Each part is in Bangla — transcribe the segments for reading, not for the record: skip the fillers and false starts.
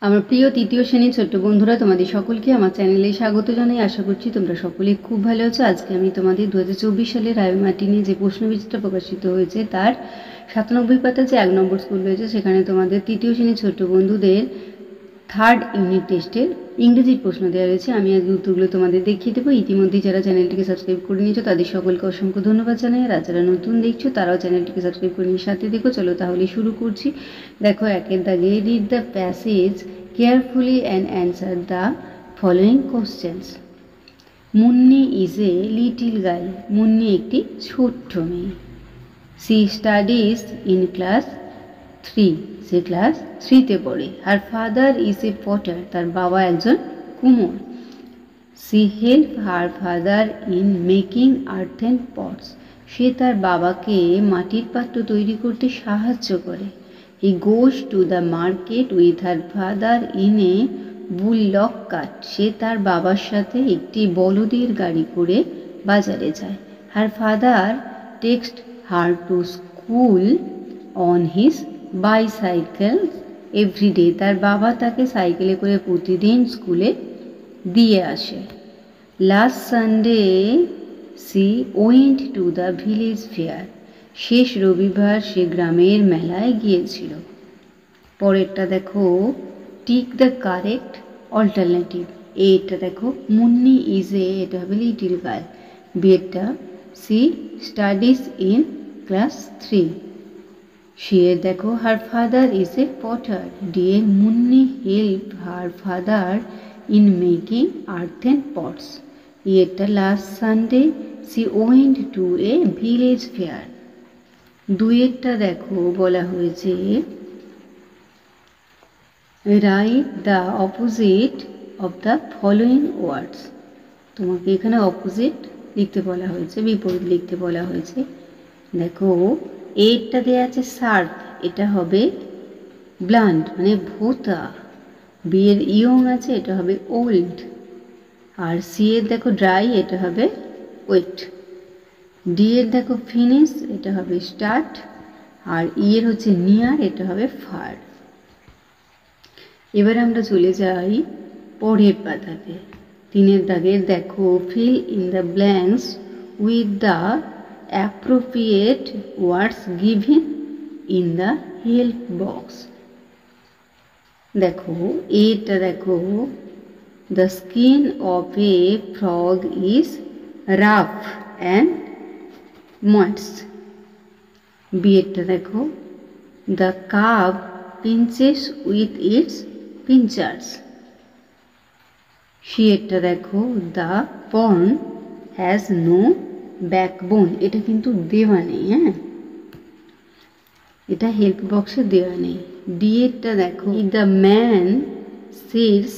আমার প্রিয় তৃতীয় শ্রেণীর ছোট্ট বন্ধুরা, তোমাদের সকলকে আমার চ্যানেলে স্বাগত জানাই। আশা করছি তোমরা সকলে খুব ভালো আছো। আজকে আমি তোমাদের 2024 সালের রায়মাটি নিয়ে যে প্রশ্নবিচিত্রা প্রকাশিত হয়েছে তার 97 পাতা যে 1 নম্বর স্কুল রয়েছে সেখানে তোমাদের তৃতীয় শ্রেণীর ছোট্ট বন্ধুদের থার্ড ইউনিট টেস্টের ইংরেজির প্রশ্ন দেওয়া রয়েছে। আমি আজ উত্তরগুলো তোমাদের দেখিয়ে দেবো। ইতিমধ্যে যারা চ্যানেলটিকে সাবস্ক্রাইব করে নিয়েছো তাদের সকলকে অসংখ্য ধন্যবাদ জানাই। আর যারা নতুন দেখছো তারাও চ্যানেলটিকে সাবস্ক্রাইব করে নিয়ে সাথে দেখো। চলো তাহলে শুরু করছি। দেখো একের দাগে, read the passage carefully and answer the following questions. Munni is a little girl. Munni একটি ছোট্ট মেয়ে। সি স্টাডিজ ইন ক্লাস 3, সে ক্লাস 3তে পড়ে। Her father is a potter, তার বাবা একজন কুমোর। She help her father in making earthen pots, সে তার বাবাকে মাটির পাত্র তৈরি করতে সাহায্য করে। He goes to the market with her father in a bullock cart, সে তার বাবার সাথে একটি বলদের গাড়ি করে বাজারে যায়। Her father takes her to school on his bicycle everyday, তার বাবা তাকে সাইকেলে করে প্রতিদিন স্কুলে দিয়ে আসে। Last Sunday she went to the village fair, শেষ রবিবার সে গ্রামের মেলায় গিয়েছিল। পরেরটা দেখো, টিক দ্য কারেক্ট অল্টারনেটিভ। এটা দেখো মুন্নি ইজ এ, এটা হবে লিটিল গার্ল। বিয়েরটা সি স্টাডিজ ইন ক্লাস 3। শিয়ের দেখো her father is a potter. ডিয়ে Munni help her father in making earthen pots. ইয়েরটা last Sunday she went to a village fair. দুইয়েরটা দেখো বলা হয়েছে write the opposite of the following words. তোমাকে এখানে অপোজিট লিখতে বলা হয়েছে, বিপরীত লিখতে বলা হয়েছে। দেখো এরটা দেওয়া আছে শার্প, এটা হবে ব্লান্ট মানে ভোতা। বি এর ইয়ং আছে, এটা হবে ওল্ড। আর সি এর দেখো ড্রাই, এটা হবে ওয়েট। ডি এর দেখো ফিনিশ, এটা হবে স্টার্ট। আর ই এর হচ্ছে নিয়ার, এটা হবে ফার। এবার আমরা চলে যাই পরের পাতাতে। 3 দাগের দেখো fill in the blanks with the appropriate words given in the help box. দেখো এটা দেখো, the skin of a frog is rough and moist. বিয়েরটা দেখো, the crab pinches with its pinchers. শিয়েরটা দেখো, the prawn has no backbone. এটা কিন্তু দেওয়া নেই, হ্যাঁ, এটা হেল্প বক্সে দেওয়া নেই। ডিয়েরটা দেখো, the man sits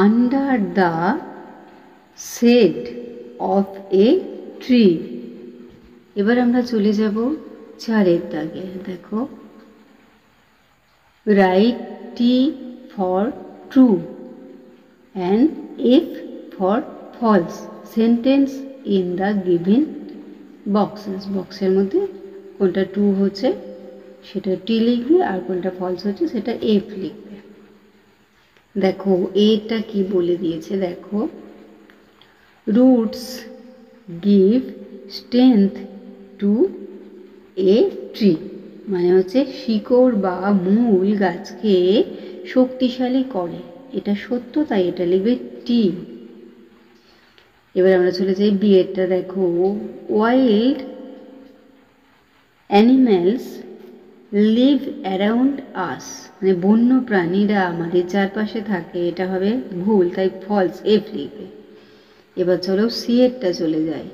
under the shade of a tree. এবার আমরা চলে যাব 4 দাগে। দেখো write T for true and F for false sentence in the given boxes. বক্সের মধ্যে কোনটা ট্রু হচ্ছে সেটা টি লিখবে, আর কোনটা ফলস হচ্ছে সেটা এফ লিখবে। দেখো এটা কি বলে দিয়েছে, দেখো roots give strength two a tree, মানে হচ্ছে শিকড় বা মূল গাছকে শক্তিশালী করে। এটা সত্য, তাই এটা লিখবে টি। এবার আমরা চলে যাই বিয়েরটা। দেখো wild animals live around us, মানে বন্য প্রাণীরা আমাদের চারপাশে থাকে। এটা হবে ভুল, তাই ফলস, এফ লিখবে। এবার চলো সি এরটা চলে যায়।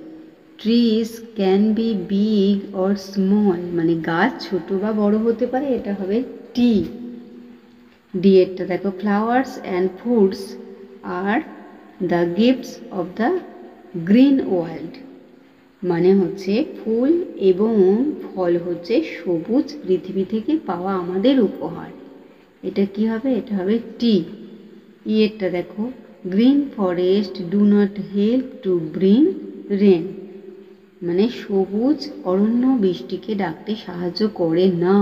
Trees can be big or small, মানে গাছ ছোট বা বড় হতে পারে, এটা হবে টি। ডি এরটা দেখো flowers and fruits are the gifts of the green world, মানে হচ্ছে ফুল এবং ফল হচ্ছে সবুজ পৃথিবী থেকে পাওয়া আমাদের উপহার। এটা কি হবে, এটা হবে টি। ই এরটা দেখো green forest do not help to bring rain, মানে সবুজ অরণ্য বৃষ্টিকে ডাকতে সাহায্য করে না।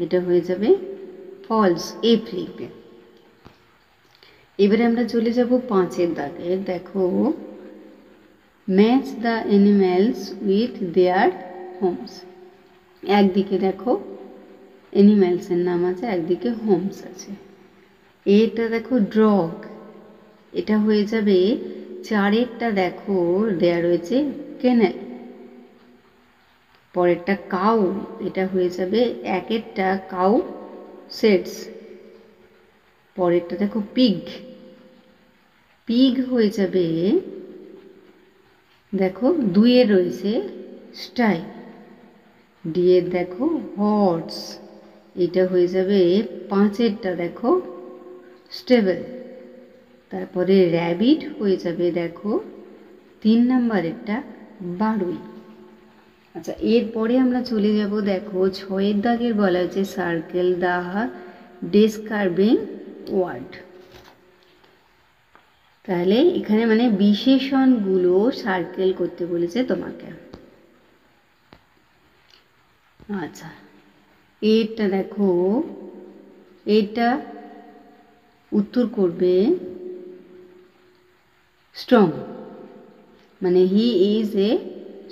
এটা হয়ে যাবে ফলস, এফ লিখবে। এবারে আমরা চলে যাব 5-এর দাগে। দেখো, match the animals with their Holmes. একদিকে দেখো অ্যানিম্যালসের নাম আছে, একদিকে হোমস আছে। এটা দেখো ডগ, এটা হয়ে যাবে 4-এরটা দেখো দেয়া রয়েছে কেনেল। পরেরটা কাউ, এটা হয়ে যাবে 1-এরটা কাউ সেটস। পরেরটা দেখো পিগ, পিগ হয়ে যাবে দেখো 2-এর রয়েছে স্টাই। ডি-এর দেখো হর্স, এটা হয়ে যাবে 5-এরটা দেখো স্টেবল। তারপরে র্যাবিট হয়ে যাবে দেখো 3 নম্বরেরটা বারুই। আচ্ছা, এরপরে আমরা চলে যাব দেখো 6-এর দাগের বলা হয়েছে সার্কেল দ্য ডেসক্রাইবিং ওয়ার্ড। তাহলে এখানে মানে বিশেষণগুলো সার্কেল করতে বলেছে তোমাকে। আচ্ছা, এটা দেখো, এটা উত্তর করবে স্ট্রং, মানে he is a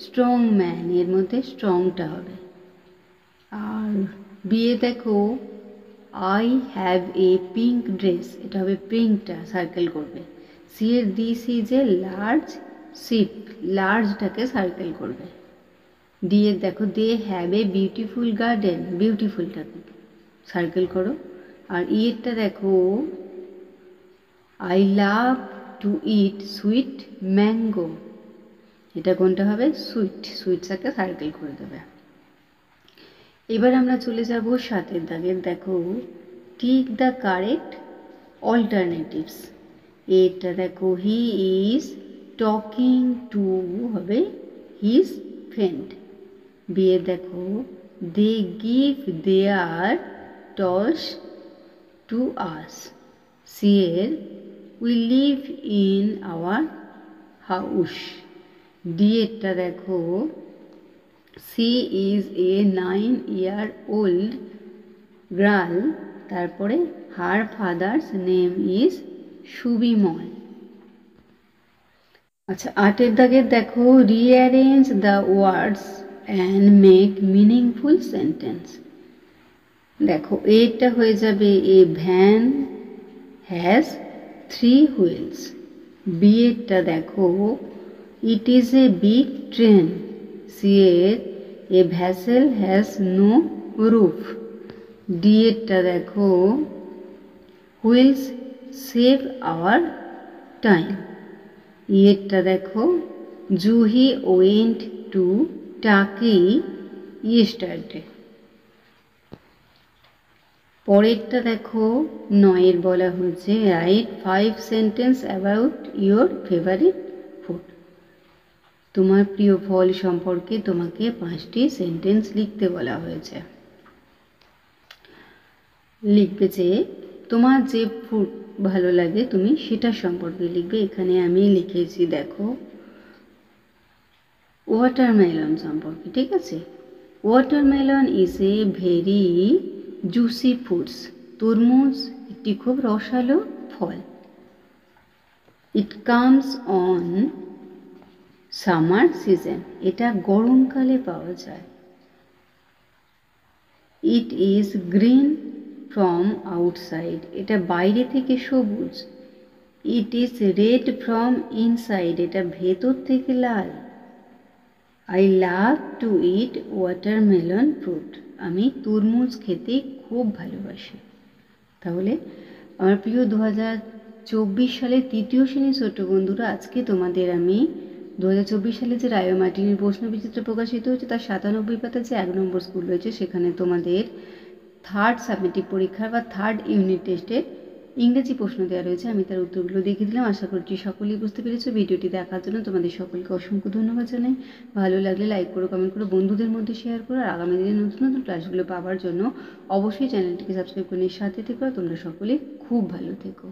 strong man, এর মধ্যে স্ট্রংটা হবে। আর বিয়ে দেখো I have a pink dress, এটা হবে পিঙ্কটা সার্কেল করবে। সি এর this is a large ship, লার্জটাকে সার্কেল করবে। ডি এর দেখো they have a beautiful garden, বিউটিফুলটাকে সার্কেল করো। আর ই এরটা দেখো I love to eat sweet mango, এটা কোনটা হবে সুইট, সুইটটাকে সার্কেল করে দেবে। এবার আমরা চলে যাব 7-এর দাগের। দেখো টিক দ্য কারেক্ট অল্টারনেটিভস। এটা দেখো হি ইজ টকিং টু হবে হিজ ফ্রেন্ড। বিয়ে দেখো they give their toys to us. C এর we live in our house. D এরটা দেখো she is a 9-year-old girl, তারপরে her father's name is Subimal. আচ্ছা, 8-এর দাগের দেখো rearrange the words and make meaningful sentence. দেখো এটা হয়ে যাবে a van has 3 wheels. B এরটা দেখো it is a big train. C এর এ vessel has no roof. D এরটা দেখো wheels save our time. E এরটা দেখো Juhi went to Taki yesterday. পরেরটা দেখো 9-এর বলা হয়েছে write 5 sentence about your favourite food. তোমার প্রিয় ফল সম্পর্কে তোমাকে 5টি সেন্টেন্স লিখতে বলা হয়েছে। লিখবে যে তোমার যে ফুড ভালো লাগে তুমি সেটা সম্পর্কে লিখবে। এখানে আমি লিখেছি দেখো ওয়াটারমেলন সম্পর্কে, ঠিক আছে। Watermelon is a very juicy foods. তরমুজ একটি খুব রসালো ফল। It comes on summer season, এটা গরমকালে পাওয়া যায়। It is green from outside, এটা বাইরে থেকে সবুজ। It is red from inside, এটা ভেতর থেকে লাল। I love to eat watermelon fruit, আমি তরমুজ খেতে খুব ভালোবাসি। তাহলে আমার প্রিয় 2024 সালের 3য় শ্রেণীর ছোট বন্ধুরা, আজকে তোমাদের আমি 2024 সালে যে রায় মার্টিনের প্রশ্নবিচিত্র প্রকাশিত হয়েছে তার 97 পাতার যে 1 নম্বর স্কুল রয়েছে সেখানে তোমাদের 3rd সাবমিটিভ পরীক্ষার বা 3rd ইউনিট টেস্টের ইংরেজি প্রশ্ন দেওয়া রয়েছে। আমি তার উত্তরগুলো দেখিয়ে দিলাম। আশা করছি সকলেই বুঝতে পেরেছো। ভিডিওটি দেখার জন্য তোমাদের সকলকে অসংখ্য ধন্যবাদ জানাই। ভালো লাগলে লাইক করো, কমেন্ট করো, বন্ধুদের মধ্যে শেয়ার করো। আর আগামী দিনে নতুন নতুন ক্লাসগুলো পাওয়ার জন্য অবশ্যই চ্যানেলটিকে সাবস্ক্রাইব করে সাথে থেকো। তোমরা সকলে খুব ভালো থেকো।